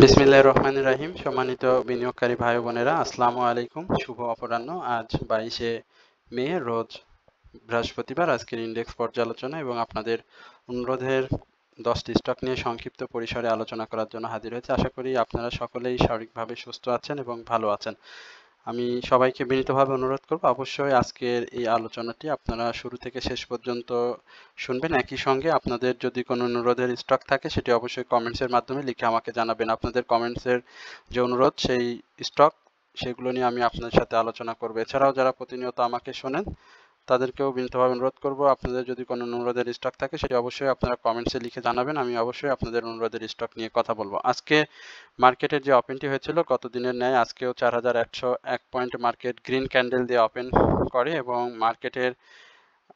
বিসমিল্লাহির রহমানির রহিম। সম্মানিত বিনিয়োগকারী ভাই বোনেরা, আসসালামু আলাইকুম। শুভ অপরাহ্ন। আজ 22শে মে, রোজ বৃহস্পতিবার। আজকের ইন্ডেক্স পর্যালোচনা এবং আপনাদের অনুরোধের 10টি স্টক নিয়ে সংক্ষিপ্ত পরিসরে আলোচনা করার জন্য হাজির হয়েছে। আশা করি আপনারা সকলেই শারীরিকভাবে সুস্থ আছেন এবং ভালো আছেন। আমি সবাইকে বিনীতভাবে অনুরোধ করব, অবশ্যই আজকের এই আলোচনাটি আপনারা শুরু থেকে শেষ পর্যন্ত শুনবেন। একই সঙ্গে আপনাদের যদি কোনো অনুরোধের স্টক থাকে সেটি অবশ্যই কমেন্টসের মাধ্যমে লিখে আমাকে জানাবেন। আপনাদের কমেন্টসের যে অনুরোধ, সেই স্টক সেগুলো নিয়ে আমি আপনাদের সাথে আলোচনা করব। এছাড়াও যারা প্রতিনিয়ত আমাকে শোনেন তাদেরকেও বিনীতভাবে অনুরোধ করব, আপনাদের যদি কোনো অনুরোধের স্টক থাকে সেটি অবশ্যই আপনারা কমেন্টসে লিখে জানাবেন। আমি অবশ্যই আপনাদের অনুরোধের স্টক নিয়ে কথা বলবো। আজকে মার্কেটের যে ওপেনটি হয়েছিল গত দিনের ন্যায় আজকেও 4101 পয়েন্ট মার্কেট গ্রিন ক্যান্ডেল দিয়ে ওপেন করে এবং মার্কেটের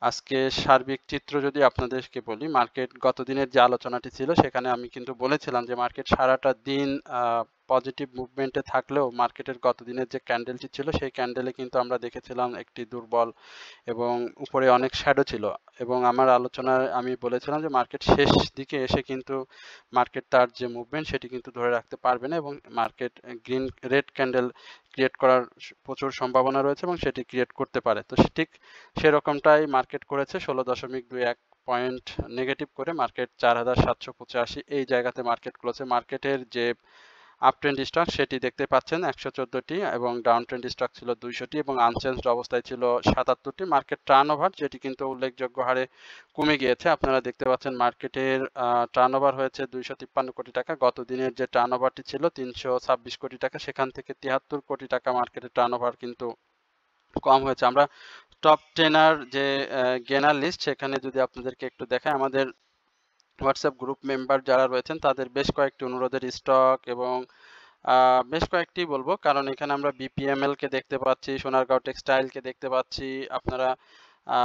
আজকে সার্বিক চিত্র যদি আপনাদেরকে বলি, মার্কেট গত দিনের যে আলোচনাটি ছিল সেখানে আমি কিন্তু বলেছিলাম যে মার্কেট সারাটা দিন পজিটিভ মুভমেন্টে থাকলেও মার্কেটের গত দিনের যে ক্যান্ডেলটি ছিল সেই ক্যান্ডেলে কিন্তু আমরা দেখেছিলাম একটি দুর্বল এবং উপরে অনেক শ্যাডো ছিল। এবং আমার আলোচনায় আমি বলেছিলাম যে মার্কেট শেষ দিকে এসে কিন্তু মার্কেট তার যে মুভমেন্ট সেটি কিন্তু ধরে রাখতে পারবে না এবং market green red candle create করার প্রচুর সম্ভাবনা রয়েছে এবং সেটি ক্রিয়েট করতে পারে। তো ঠিক সেরকমটাই মার্কেট করেছে। 16.21 পয়েন্ট নেগেটিভ করে মার্কেট 4785 এই জায়গাতে মার্কেট ক্লোজে। মার্কেটের যে আপ ট্রেন্ড স্টক সেটি দেখতে পাচ্ছেন 114টি এবং ডাউন ট্রেন্ড স্টক ছিল 200টি এবং আনচেঞ্জড অবস্থায় ছিল 77টি। মার্কেট টার্নওভার যেটি কিন্তু উল্লেখযোগ্য হারে কমে গিয়েছে। আপনারা দেখতে পাচ্ছেন মার্কেটের টার্নওভার হয়েছে 253 কোটি টাকা। গত দিনের যে টার্নওভারটি ছিল 326 কোটি টাকা, সেখান থেকে 73 কোটি টাকা মার্কেটের টার্নওভার কিন্তু কম হয়েছে। আমরা টপ টেনার যে গেনার লিস্ট সেখানে যদি আপনাদেরকে একটু দেখাই, আমাদের হোয়াটসঅ্যাপ গ্রুপ মেম্বার যারা রয়েছেন তাদের বেশ কয়েকটি অনুরোধের স্টক এবং বেশ কয়েকটি বলবো, কারণ এখানে আমরা বিপিএমএল কে দেখতে পাচ্ছি, সোনারগাঁও টেক্সটাইল কে দেখতে পাচ্ছি। আপনারা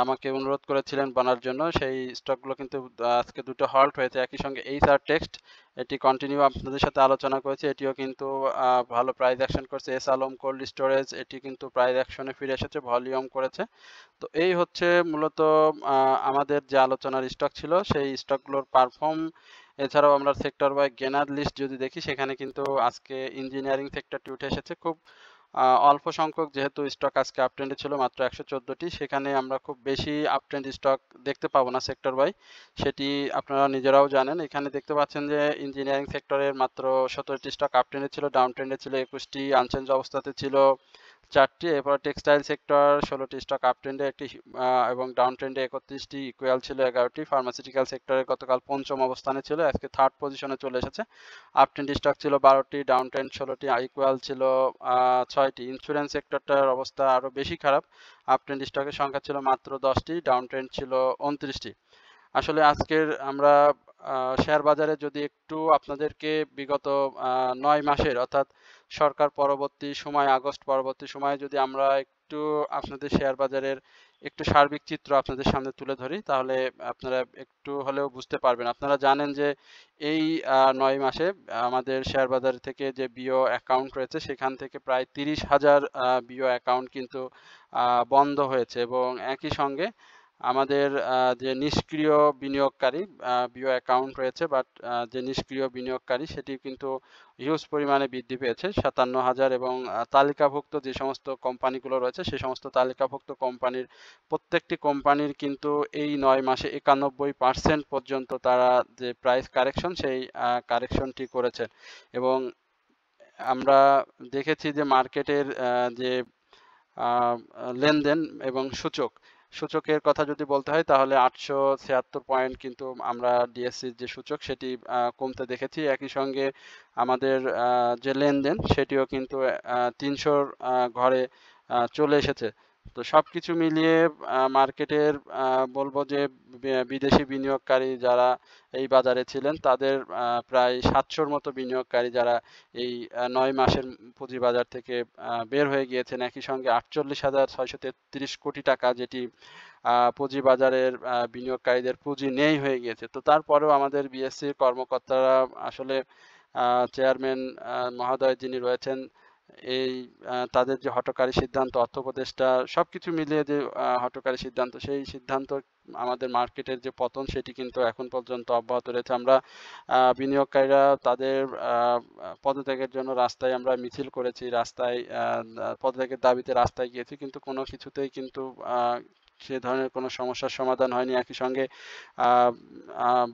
আমাকে অনুরোধ করেছিলেন বানার জন্য, সেই স্টকগুলো কিন্তু আজকে দুটো হল্ট হয়েছে। একই সঙ্গে এইচআর টেক্সট, এটি কন্টিনিউ আপনাদের সাথে আলোচনা করেছে, এটিও কিন্তু ভালো প্রাইস অ্যাকশন করছে। এস আলম কোল্ড স্টোরেজ, এটি কিন্তু প্রাইস অ্যাকশনে ফিরে এসেছে, ভলিউম করেছে। তো এই হচ্ছে মূলত আমাদের যে আলোচনার স্টক ছিল সেই স্টকগুলোর পারফর্ম। এছাড়াও আমরা সেক্টর বাই গেনার লিস্ট যদি দেখি সেখানে কিন্তু আজকে ইঞ্জিনিয়ারিং সেক্টরটি উঠে এসেছে। খুব অল্প সংখ্যক যেহেতু স্টক আজকে আপট্রেন্ডে ছিল, মাত্র 114টি, সেখানে আমরা খুব বেশি আপট্রেন্ড স্টক দেখতে পাবো না সেক্টর বাই, সেটি আপনারা নিজেরাও জানেন। এখানে দেখতে পাচ্ছেন যে ইঞ্জিনিয়ারিং সেক্টরের মাত্র 17টি স্টক আপট্রেন্ডে ছিল, ডাউন ট্রেন্ডে ছিল 21টি, আনচেঞ্জ অবস্থাতে ছিল 4টি। এরপর টেক্সটাইল সেক্টর 16টি স্টক আপ ট্রেন্ডে একটি এবং ডাউন ট্রেন্ডে 31টি, ইকুয়াল ছিল 11টি। ফার্মাসিউটিক্যাল সেক্টরে গতকাল পঞ্চম অবস্থানে ছিল, আজকে থার্ড পজিশনে চলে এসেছে। আপ ট্রেন্ড স্টক ছিল 12টি, ডাউন ট্রেন্ড 16টি, ইকুয়াল ছিল 6টি। ইন্স্যুরেন্স সেক্টরটার অবস্থা আরো বেশি খারাপ, আপ ট্রেন্ড স্টকের সংখ্যা ছিল মাত্র 10টি, ডাউন ট্রেন্ড ছিল 29টি। আসলে আজকের আমরা শেয়ার বাজারে যদি একটু আপনাদেরকে বিগত 9 মাসের অর্থাৎ সরকার পরবর্তী সময়, আগস্ট পরবর্তী সময়ে যদি আমরা একটু আপনাদের শেয়ার বাজারের একটু সার্বিক চিত্র আপনাদের সামনে তুলে ধরি, তাহলে আপনারা একটু হলেও বুঝতে পারবেন। আপনারা জানেন যে এই 9 মাসে আমাদের শেয়ার বাজার থেকে যে বিও অ্যাকাউন্ট রয়েছে সেখান থেকে প্রায় 30,000 বিও অ্যাকাউন্ট কিন্তু বন্ধ হয়েছে এবং একই সঙ্গে আমাদের যে নিষ্ক্রিয় বিনিয়োগকারী বিও অ্যাকাউন্ট রয়েছে, বাট যে নিষ্ক্রিয় বিনিয়োগকারী সেটি কিন্তু হিউজ পরিমাণে বৃদ্ধি পেয়েছে 57,000 এবং তালিকাভুক্ত যে সমস্ত কোম্পানিগুলো রয়েছে সেই সমস্ত তালিকাভুক্ত কোম্পানির প্রত্যেকটি কোম্পানির কিন্তু এই 9 মাসে 91% পর্যন্ত তারা যে প্রাইস কারেকশন সেই কারেকশনটি করেছে। এবং আমরা দেখেছি যে মার্কেটের যে লেনদেন এবং সূচকের কথা যদি বলতে হয় তাহলে 876 পয়েন্ট কিন্তু আমরা ডিএসসির যে সূচক সেটি কমতে দেখেছি। একই সঙ্গে আমাদের যে লেনদেন সেটিও কিন্তু 300-র ঘরে চলে এসেছে। তো সবকিছু মিলিয়ে মার্কেটের বলবো যে বিদেশি বিনিয়োগকারী যারা এই বাজারে ছিলেন তাদের প্রায় 700-র মতো বিনিয়োগকারী যারা এই 9 মাসের পুঁজিবাজার থেকে বের হয়ে গিয়েছেন। একই সঙ্গে 48,633 কোটি টাকা যেটি পুঁজিবাজারের বিনিয়োগকারীদের পুঁজি নেই হয়ে গিয়েছে। তো তারপরেও আমাদের বিএসসির কর্মকর্তারা আসলে চেয়ারম্যান মহোদয় যিনি রয়েছেন এই তাদের যে হঠকারী সিদ্ধান্ত, অর্থ উপদেষ্টা সবকিছু মিলিয়ে যে হঠকারী সিদ্ধান্ত, সেই সিদ্ধান্ত আমাদের মার্কেটের যে পতন সেটি কিন্তু এখন পর্যন্ত অব্যাহত রয়েছে। আমরা বিনিয়োগকারীরা তাদের পদত্যাগের জন্য রাস্তায় আমরা মিছিল করেছি, রাস্তায় পদত্যাগের দাবিতে রাস্তায় গিয়েছি, কিন্তু কোনো কিছুতেই কিন্তু সে ধরনের কোনো সমস্যার সমাধান হয়নি। একই সঙ্গে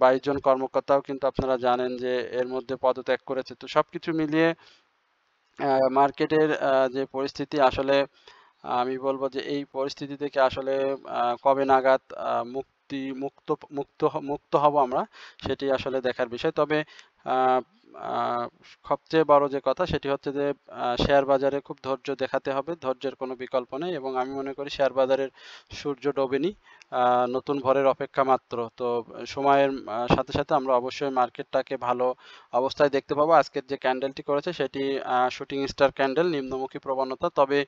22 জন কর্মকর্তাও কিন্তু আপনারা জানেন যে এর মধ্যে পদত্যাগ করেছে। তো সবকিছু মিলিয়ে মার্কেটের যে পরিস্থিতি, আসলে আমি বলবো যে এই পরিস্থিতি থেকে আসলে কবে নাগাদ মুক্ত হব আমরা, সেটি আসলে দেখার বিষয়। তবে আহ, আহ, সবচেয়ে বড় যে কথা সেটি হচ্ছে যে শেয়ার বাজারে খুব ধৈর্য দেখাতে হবে, ধৈর্যের কোনো বিকল্প নেই, এবং আমি মনে করি শেয়ার বাজারের সূর্য ডোবেনি, নতুন ভোরের অপেক্ষা মাত্র। তো সময়ের সাথে সাথে আমরা অবশ্যই মার্কেটটাকে ভালো অবস্থায় দেখতে পাবো। আজকের যে ক্যান্ডেলটি করেছে সেটি শুটিং স্টার ক্যান্ডেল, নিম্নমুখী প্রবণতা। তবে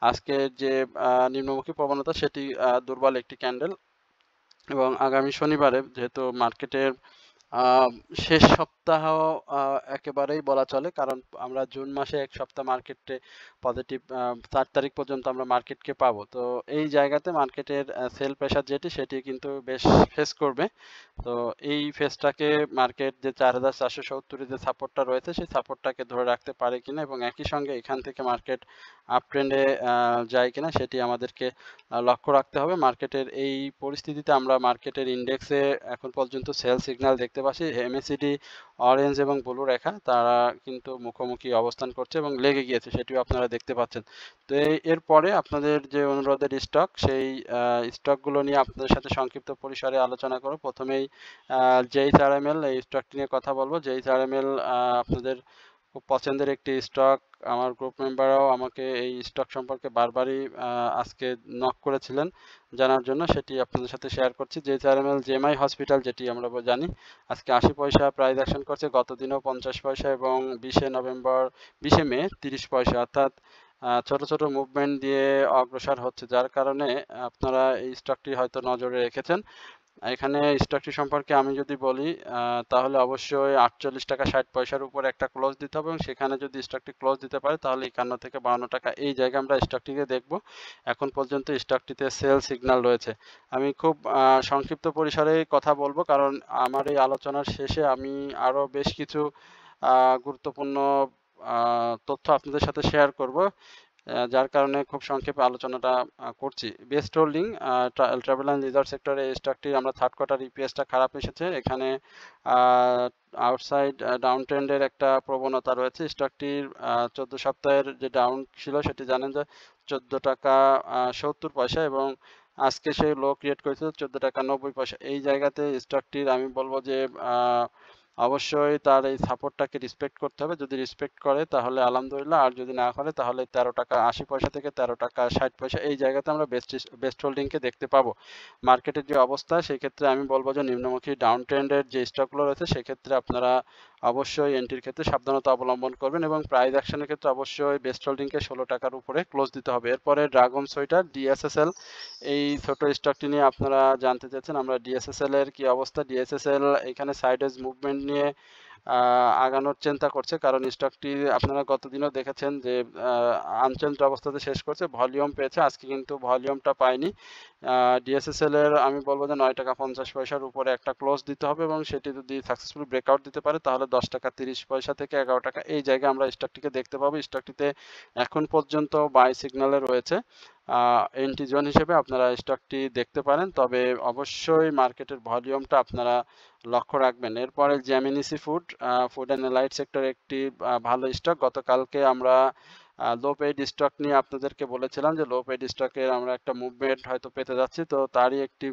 আজকের যে নিম্নমুখী প্রবণতা সেটি দুর্বল একটি ক্যান্ডেল, এবং আগামী শনিবারে যেহেতু মার্কেটের আহ, শেষ সপ্তাহ একেবারেই বলা চলে, কারণ আমরা জুন মাসে এক সপ্তাহ মার্কেটে পজিটিভ, 4 তারিখ পর্যন্ত আমরা মার্কেটকে পাবো। তো এই জায়গাতে মার্কেটের সেল প্রেসার যেটি সেটি কিন্তু বেশ ফেস করবে। তো এই ফেসটাকে মার্কেট যে 4470 যে সাপোর্টটা রয়েছে সেই সাপোর্টটাকে ধরে রাখতে পারে কিনা, এবং একই সঙ্গে এখান থেকে মার্কেট আপ ট্রেন্ডে যায় কিনা সেটি আমাদেরকে লক্ষ্য রাখতে হবে। মার্কেটের এই পরিস্থিতিতে আমরা মার্কেটের ইন্ডেক্সে এখন পর্যন্ত সেল সিগন্যাল দেখতে পাচ্ছি। এমএসিডি অরেঞ্জ এবং ব্লু রেখা তারা কিন্তু মুখোমুখি অবস্থান করছে এবং লেগে গিয়েছে, সেটিও আপনারা দেখতে পাচ্ছেন। তো এরপরে আপনাদের যে অনুরোধের স্টক, সেই স্টকগুলো নিয়ে আপনাদের সাথে সংক্ষিপ্ত পরিসরে আলোচনা করব। প্রথমেই JHRML, এই স্টকটি নিয়ে কথা বলবো। JHRML আপনাদের খুব পছন্দের একটি স্টক। আমার গ্রুপ মেম্বাররাও আমাকে এই স্টক সম্পর্কে বারবারই আজকে নক করেছিলেন জানার জন্য, সেটি আপনাদের সাথে শেয়ার করছি। JHRML জেএমআই হসপিটাল, যেটি আমরা জানি আজকে 80 পয়সা প্রাইস অ্যাকশন করছে, গত দিনেও 50 পয়সা, এবং 20 মে 30 পয়সা, অর্থাৎ ছোট ছোট মুভমেন্ট দিয়ে অগ্রসর হচ্ছে, যার কারণে আপনারা এই স্টকটি হয়তো নজরে রেখেছেন। এখানে স্টকটি সম্পর্কে আমি যদি বলি তাহলে অবশ্যই 48 টাকা 60 পয়সার উপর একটা ক্লোজ দিতে হবে, এবং সেখানে যদি স্টকটি ক্লোজ দিতে পারে তাহলে 51 থেকে 52 টাকা এই জায়গায় আমরা স্টকটিকে দেখব। এখন পর্যন্ত স্টকটিতে সেল সিগন্যাল রয়েছে। আমি খুব সংক্ষিপ্ত পরিসরে কথা বলবো, কারণ আমার এই আলোচনার শেষে আমি আরো বেশ কিছু গুরুত্বপূর্ণ তথ্য আপনাদের সাথে শেয়ার করব, যার কারণে খুব সংক্ষেপে আলোচনাটা করছি। বেস্ট হোল্ডিং ট্রাভেল অ্যান্ড লিজার সেক্টরে এই স্টকটির আমরা থার্ড কোয়ার্টার ইপিএসটা খারাপ এসেছে, এখানে আউটসাইড ডাউন ট্রেন্ডের একটা প্রবণতা রয়েছে। স্টকটির 14 সপ্তাহের যে ডাউন ছিল সেটি জানেন যে 14 টাকা 70 পয়সা, এবং আজকে সেই লো ক্রিয়েট করেছিল 14 টাকা 90 পয়সা। এই জায়গাতে স্টকটির আমি বলবো যে অবশ্যই তার এই সাপোর্টটাকে রেসপেক্ট করতে হবে। যদি রেসপেক্ট করে তাহলে আলহামদুলিল্লাহ, আর যদি না করে তাহলে 13 টাকা 80 পয়সা থেকে 13 টাকা 60 পয়সা এই জায়গাতে আমরা বেস্ট হোল্ডিংকে দেখতে পাবো। মার্কেটের যে অবস্থা সেই ক্ষেত্রে আমি বলবো যে নিম্নমুখী ডাউন ট্রেন্ডের যে স্টকগুলো রয়েছে সেক্ষেত্রে আপনারা অবশ্যই এন্ট্রির ক্ষেত্রে সাবধানতা অবলম্বন করবেন, এবং প্রাইস অ্যাকশনের ক্ষেত্রে অবশ্যই বেস্ট হোল্ডিংকে 16 টাকার উপরে ক্লোজ দিতে হবে। এরপরে ড্রাগন সোয়েটার ডিএসএসএল, এই ছোট স্টকটি নিয়ে আপনারা জানতে চাচ্ছেন আমরা ডিএসএসএল এর কি অবস্থা। ডিএসএসএল এখানে সাইডওয়েজ মুভমেন্ট নিয়ে আগানোর চিন্তা করছে, কারণ স্টকটি আপনারা গতদিনও দেখেছেন যে আনচেঞ্জড অবস্থাতে শেষ করছে, ভলিউম পেয়েছে, আজকে কিন্তু ভলিউমটা পায়নি। ডিএসএসএল এর আমি বলবো যে 9 টাকা 50 পয়সার উপরে একটা ক্লোজ দিতে হবে, এবং সেটি যদি সাকসেসফুল ব্রেকআউট দিতে পারে তাহলে 10 টাকা 30 পয়সা থেকে 11 টাকা এই জায়গায় আমরা স্টকটিকে দেখতে পাবো। স্টকটিতে এখন পর্যন্ত বাই সিগন্যালে রয়েছে, এন্ট্রি জোন হিসেবে আপনারা স্টকটি দেখতে পারেন, তবে অবশ্যই মার্কেটের ভলিউমটা আপনারা লক্ষ্য রাখবেন। এরপরে জেমিনিসি ফুড অ্যান্ড লাইট সেক্টর একটি ভালো স্টক। গতকালকে আমরা লো পেইড স্টক নিয়ে আপনাদেরকে বলেছিলাম যে লো পেইড স্টকের আমরা একটা মুভমেন্ট হয়তো পেতে যাচ্ছি, তো তারই একটি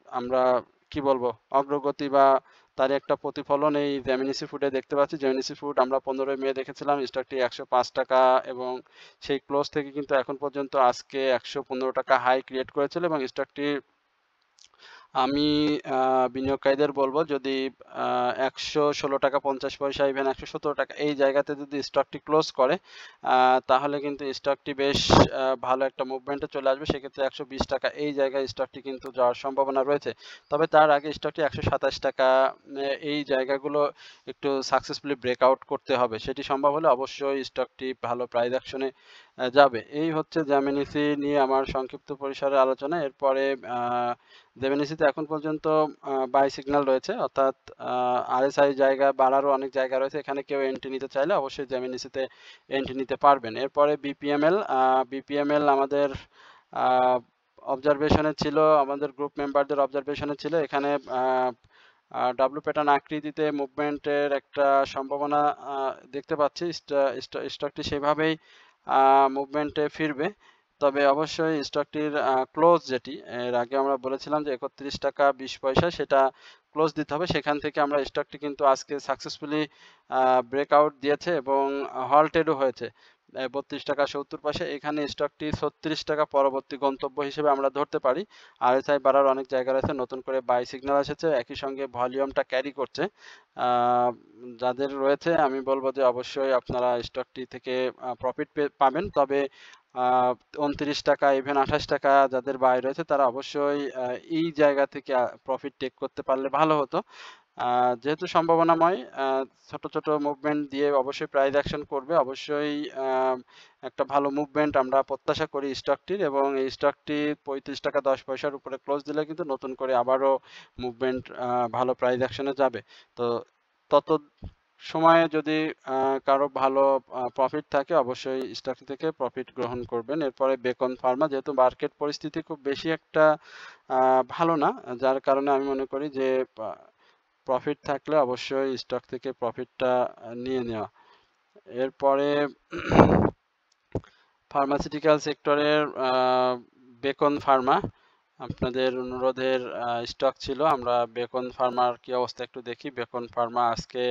আমরা কি বলবো অগ্রগতি বা তার একটা প্রতিফলন এই জেমিনিসি ফুডে দেখতে পাচ্ছি। জেমিনিসি ফুড আমরা 15 মে দেখেছিলাম স্টকটি 105 টাকা, এবং সেই ক্লোজ থেকে কিন্তু এখন পর্যন্ত আজকে 115 টাকা হাই ক্রিয়েট করেছিল, এবং স্টকটি আমি বিনিয়োগকারীদের বলবো যদি 116 টাকা 50 পয়সা ইভেন 117 টাকা এই জায়গাতে যদি স্টকটি ক্লোজ করে তাহলে কিন্তু স্টকটি বেশ ভালো একটা মুভমেন্টে চলে আসবে। সেক্ষেত্রে 120 টাকা এই জায়গায় স্টকটি কিন্তু যাওয়ার সম্ভাবনা রয়েছে। তবে তার আগে স্টকটি 127 টাকা এই জায়গাগুলো একটু সাকসেসফুলি ব্রেকআউট করতে হবে। সেটি সম্ভব হলে অবশ্যই স্টকটি ভালো প্রাইস অ্যাকশনে যাবে। এই হচ্ছে জেমিনিসি নিয়ে আমার সংক্ষিপ্ত পরিসরে আলোচনা। এরপরে জেমিনিসিতে এখন পর্যন্ত বাই সিগন্যাল রয়েছে, অর্থাৎ আরএসআই জায়গা বাড়ারও অনেক জায়গা রয়েছে। এখানে কেউ এন্ট্রি নিতে চাইলে অবশ্যই জেমিনিসিতে এন্ট্রি নিতে পারবেন। এরপরে বিপিএমএল আমাদের অবজারভেশনে ছিল, আমাদের গ্রুপ মেম্বারদের অবজারভেশনে ছিল। এখানে ডাব্লু প্যাটার্ন আকৃতিতে মুভমেন্টের একটা সম্ভাবনা দেখতে পাচ্ছি। স্টকটি সেভাবেই মুভমেন্টে ফিরবে। তবে অবশ্যই স্টকটির ক্লোজ যেটি এর আগে আমরা বলেছিলাম যে 31 টাকা 20 পয়সা, সেটা ক্লোজ দিতে হবে। সেখান থেকে আমরা স্টকটি কিন্তু আজকে সাকসেসফুলি ব্রেকআউট দিয়েছে এবং হল্টেডও হয়েছে 32 টাকা 70 পয়সা। এখানে স্টকটি 36 টাকা পরবর্তী গন্তব্য হিসেবে আমরা ধরতে পারি। আরএসআই বাড়ার অনেক জায়গা রয়েছে, নতুন করে বাই সিগন্যাল এসেছে, একই সঙ্গে ভলিউমটা ক্যারি করছে। যাদের রয়েছে আমি বলবো যে অবশ্যই আপনারা স্টকটি থেকে প্রফিট পাবেন। তবে 29 টাকা ইভেন 28 টাকা যাদের বাই রয়েছে তারা অবশ্যই এই জায়গা থেকে প্রফিট টেক করতে পারলে ভালো হতো। যেহেতু সম্ভাবনাময়, ছোট ছোট মুভমেন্ট দিয়ে অবশ্যই প্রাইস অ্যাকশন করবে। অবশ্যই একটা ভালো মুভমেন্ট আমরা প্রত্যাশা করি স্টকটির, এবং এই স্টকটি 35 টাকা 10 পয়সার উপরে ক্লোজ দিলে কিন্তু নতুন করে আবারও মুভমেন্ট ভালো প্রাইস অ্যাকশনে যাবে। তো তত সময়ে যদি কারো ভালো প্রফিট থাকে অবশ্যই স্টক থেকে প্রফিট গ্রহণ করবেন। এরপরে বেকন ফার্মা, যেহেতু মার্কেট পরিস্থিতি খুব বেশি একটা ভালো না, যার কারণে আমি মনে করি যে প্রফিট থাকলে অবশ্যই স্টক থেকে প্রফিটটা নিয়ে নেওয়া। এরপরে ফার্মাসিউটিক্যাল সেক্টরের বেকন ফার্মা আপনাদের অনুরোধের স্টক ছিল। আমরা বেকন ফার্মার কি অবস্থা একটু দেখি। বেকন ফার্মা আজকে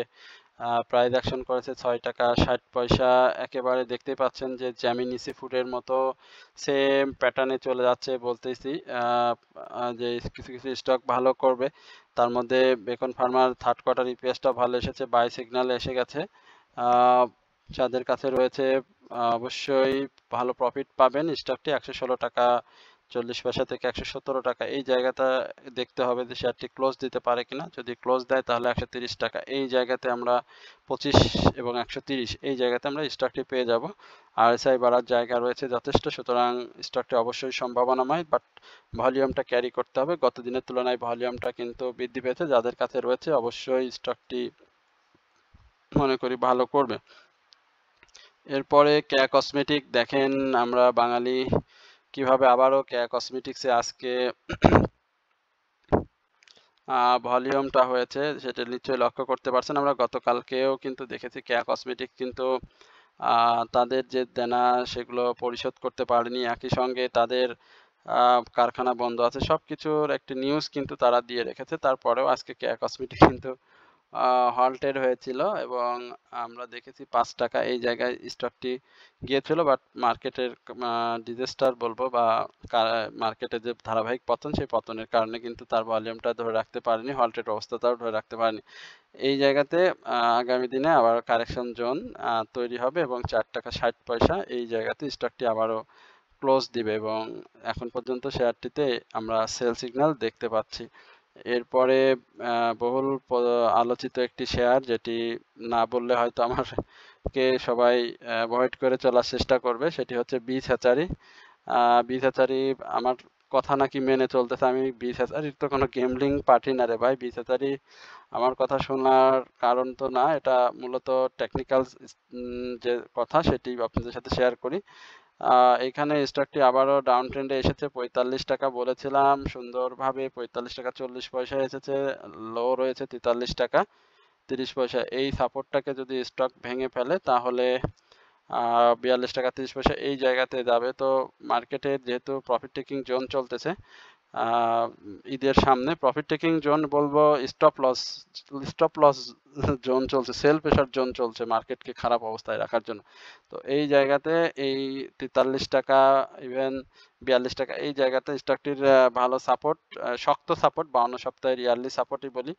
প্রাইস অ্যাকশন করেছে 6 টাকা 60 পয়সা। একেবারে দেখতেই পাচ্ছেন যে জেমিনিসি ফুডের মতো সেম প্যাটার্নে চলে যাচ্ছে বলতেছি, যে কিছু কিছু স্টক ভালো করবে। তার মধ্যে বেকন ফার্মার থার্ড কোয়ার্টার ইপিএসটা ভালো এসেছে, বাই সিগন্যাল এসে গেছে। যাদের কাছে রয়েছে অবশ্যই ভালো প্রফিট পাবেন। স্টকটি 116 টাকা 40 পয়সা থেকে 117 টাকা এই জায়গাটা দেখতে হবে যে শেয়ারটি ক্লোজ দিতে পারে কিনা। যদি ক্লোজ দেয় তাহলে 130 টাকা এই জায়গাতে আমরা 25 এবং 130 এই জায়গাতে আমরা স্টকটি পেয়ে যাব। আরএসআই বাড়ার জায়গা রয়েছে যথেষ্ট, সুতরাং স্টকটি অবশ্যই সম্ভাবনাময়, বাট ভলিউমটা ক্যারি করতে হবে। গত দিনের তুলনায় ভলিউমটা কিন্তু বৃদ্ধি পেয়েছে। যাদের কাছে রয়েছে অবশ্যই স্টকটি মনে করি ভালো করবে। এরপরে কেয়া কসমেটিক দেখেন, আমরা বাঙালি কিভাবে আবারও কেয়া কসমেটিক্সে আজকে ভলিউমটা হয়েছে সেটা নিশ্চয়ই লক্ষ্য করতে পারছেন। আমরা গতকালকেও কিন্তু দেখেছি কেয়া কসমেটিক কিন্তু তাদের যে দেনা সেগুলো পরিশোধ করতে পারেনি, একই সঙ্গে তাদের কারখানা বন্ধ আছে, সবকিছুর একটি নিউজ কিন্তু তারা দিয়ে রেখেছে। তারপরেও আজকে কেয়া কসমেটিক কিন্তু হল্টেড হয়েছিল এবং আমরা দেখেছি 5 টাকা এই জায়গায় স্টকটি গিয়েছিল, বাট মার্কেটের ডিজাস্টার বলবো বা মার্কেটে যে ধারাবাহিক পতন, সেই পতনের কারণে কিন্তু তার ভলিউমটা ধরে রাখতে পারেনি, হল্টেড অবস্থাটাও ধরে রাখতে পারেনি। এই জায়গাতে আগামী দিনে আবার কারেকশন জোন তৈরি হবে এবং 4 টাকা 60 পয়সা এই জায়গাতে স্টকটি আবারও ক্লোজ দিবে এবং এখন পর্যন্ত শেয়ারটিতে আমরা সেল সিগন্যাল দেখতে পাচ্ছি। এরপরে বহুল আলোচিত একটি শেয়ার, যেটি না বললে হয়তো আমাকে সবাই অ্যাভয়েড করে চলার চেষ্টা করবে, সেটি হচ্ছে বীজ হ্যাচারি। বীজ হ্যাচারি আমার কথা নাকি মেনে চলতেছে। আমি বীজ হ্যাচারির তো কোনো গেমলিং পার্টি না রে ভাই। বীজ হ্যাচারি আমার কথা শোনার কারণ তো না, এটা মূলত টেকনিক্যাল যে কথা সেটি আপনাদের সাথে শেয়ার করি। এখানে স্টকটি আবারও ডাউন ট্রেন্ডে এসেছে। 45 টাকা বলেছিলাম, সুন্দরভাবে 45 টাকা 40 পয়সা এসেছে, লো রয়েছে 43 টাকা 30 পয়সা। এই সাপোর্টটাকে যদি স্টক ভেঙে ফেলে তাহলে 42 টাকা 30 পয়সা এই জায়গাতে যাবে। তো মার্কেটে যেহেতু প্রফিট টেকিং জোন চলতেছে, ঈদের সামনে প্রফিট টেকিং জোন বলবো, স্টপ লস জোন চলছে, সেল প্রেসার জোন চলছে মার্কেটকে খারাপ অবস্থায় রাখার জন্য। তো এই জায়গাতে এই 43 টাকা ইভেন 42 টাকা এই জায়গাতে স্টকটির ভালো সাপোর্ট, শক্ত সাপোর্ট, 52 সপ্তাহের ইয়ারলি সাপোর্টই বলি।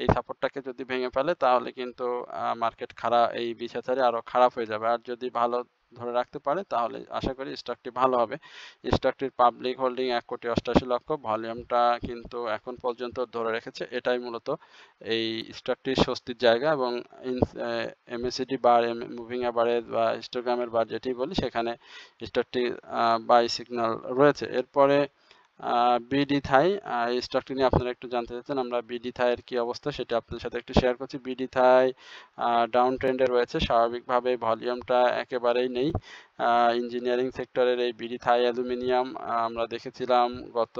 এই সাপোর্টটাকে যদি ভেঙে ফেলে তাহলে কিন্তু মার্কেট খারাপ, এই 20,000 আরো খারাপ হয়ে যাবে। আর যদি ভালো ধরে রাখতে পারে তাহলে আশা করি স্টকটি ভালো হবে। স্টকটির পাবলিক হোল্ডিং 1,88,00,000, ভলিউমটা কিন্তু এখন পর্যন্ত ধরে রেখেছে। এটাই মূলত এই স্টকটির স্বস্তির জায়গা, এবং এমএসিডি বার, মুভিং অ্যাভারেজ বা হিস্টোগ্রামের বার যেটি বলি, সেখানে স্টকটি বাই সিগন্যাল রয়েছে। এরপরে বিডি থাই, এই স্টকটি নিয়ে আপনারা একটু জানতে চাচ্ছেন, আমরা বিডি থাইয়ের কি অবস্থা সেটা আপনাদের সাথে একটু শেয়ার করছি। বিডি থাই ডাউন ট্রেন্ডে রয়েছে, স্বাভাবিকভাবে ভলিউমটা একেবারেই নেই। ইঞ্জিনিয়ারিং সেক্টরের এই বিডি থাই অ্যালুমিনিয়াম আমরা দেখেছিলাম গত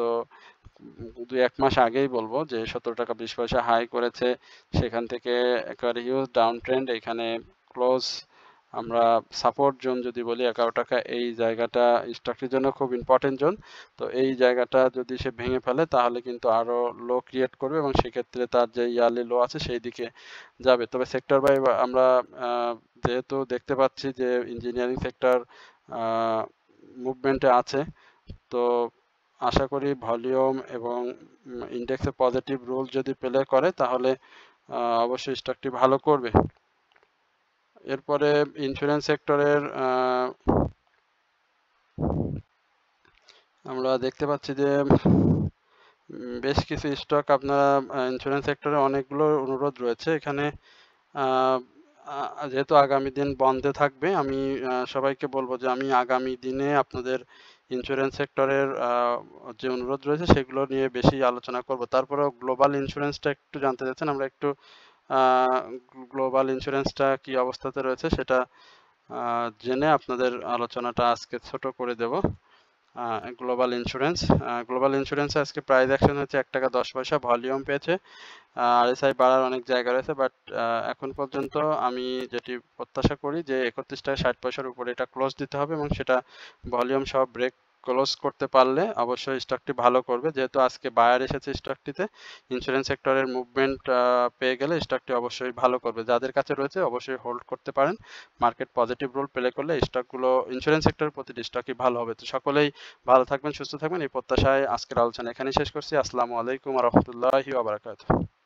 2-1 মাস আগেই বলবো যে 17 টাকা 20 পয়সা হাই করেছে, সেখান থেকে একেবারে হিউজ ডাউন ট্রেন্ড। এখানে ক্লোজ আমরা সাপোর্ট জোন যদি বলি 11 টাকা, এই জায়গাটা স্টকটির জন্য খুব ইম্পর্টেন্ট জোন। তো এই জায়গাটা যদি সে ভেঙে ফেলে তাহলে কিন্তু আরো লো ক্রিয়েট করবে, এবং সেক্ষেত্রে তার যে ইয়ারলি লো আছে সেই দিকে যাবে। তবে সেক্টর বাই আমরা যেহেতু দেখতে পাচ্ছি যে ইঞ্জিনিয়ারিং সেক্টর মুভমেন্টে আছে, তো আশা করি ভলিউম এবং ইন্ডেক্সে পজিটিভ রুল যদি প্লে করে তাহলে অবশ্যই স্টকটি ভালো করবে। এরপরে ইন্স্যুরেন্স সেক্টরের আমরা দেখতে পাচ্ছি যে বেশ কিছু স্টক আপনারা ইন্স্যুরেন্স সেক্টরে অনেকগুলো অনুরোধ রয়েছে এখানে। যেহেতু আগামী দিন বন্ধে থাকবে, আমি সবাইকে বলবো যে আমি আগামী দিনে আপনাদের ইন্স্যুরেন্স সেক্টরের যে অনুরোধ রয়েছে সেগুলো নিয়ে বেশি আলোচনা করব। তারপরেও গ্লোবাল ইন্স্যুরেন্সটা একটু জানতে চাচ্ছেন, আমরা একটু গ্লোবাল ইন্স্যুরেন্সটা কি অবস্থাতে রয়েছে সেটা জেনে আপনাদের আলোচনাটা আজকে ছোট করে দেব। গ্লোবাল ইন্স্যুরেন্স আজকে প্রাইস অ্যাকশন হচ্ছে 1 টাকা 10 পয়সা, ভলিউম পেয়েছে, আরএসআই বাড়ার অনেক জায়গা রয়েছে, বাট এখন পর্যন্ত আমি যেটি প্রত্যাশা করি যে 31 টাকা 60 পয়সার উপরে এটা ক্লোজ দিতে হবে, এবং সেটা ভলিউম সহ ব্রেক ক্লোজ করতে পারলে অবশ্যই স্টকটি ভালো করবে। যেহেতু আজকে বায়ার এসেছে স্টকটিতে, ইন্স্যুরেন্স সেক্টরের মুভমেন্ট পেয়ে গেলে স্টকটি অবশ্যই ভালো করবে। যাদের কাছে রয়েছে অবশ্যই হোল্ড করতে পারেন। মার্কেট পজিটিভ রোল প্লে করলে স্টকগুলো, ইন্স্যুরেন্স সেক্টরের প্রতিটি স্টকই ভালো হবে। তো সকলেই ভালো থাকবেন, সুস্থ থাকবেন, এই প্রত্যাশায় আজকের আলোচনা এখানেই শেষ করছি। আসসালামু আলাইকুম ওয়া রাহমাতুল্লাহি ওয়া বারাকাতুহু।